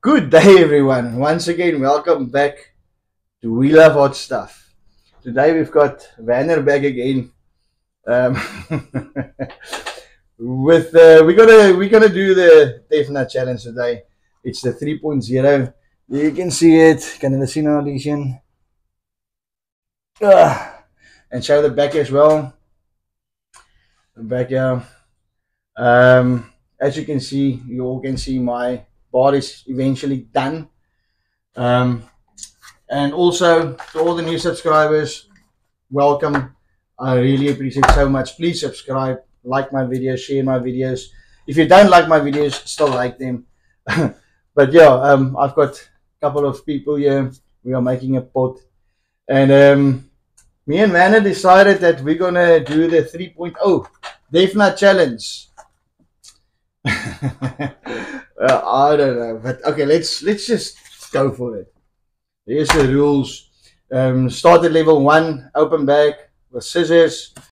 Good day, everyone. Once again, welcome back to We Love Hot Stuff. Today we've got Vanner back again. Um, with we're gonna do the Defna challenge today. It's the 3.0. You can see it. Can you see now, Alicia? And show the back as well. The back here. As you can see, you all can see my bar is eventually done. And also to all the new subscribers, welcome. I really appreciate it so much. Please subscribe, like my videos, share my videos. If you don't like my videos, still like them. But yeah, I've got a couple of people here. We are making a pot, and me and Vanna decided that we're gonna do the 3.0 Defna challenge. I don't know, but okay, let's just go for it. Here's the rules. Start at level 1, open bag with scissors.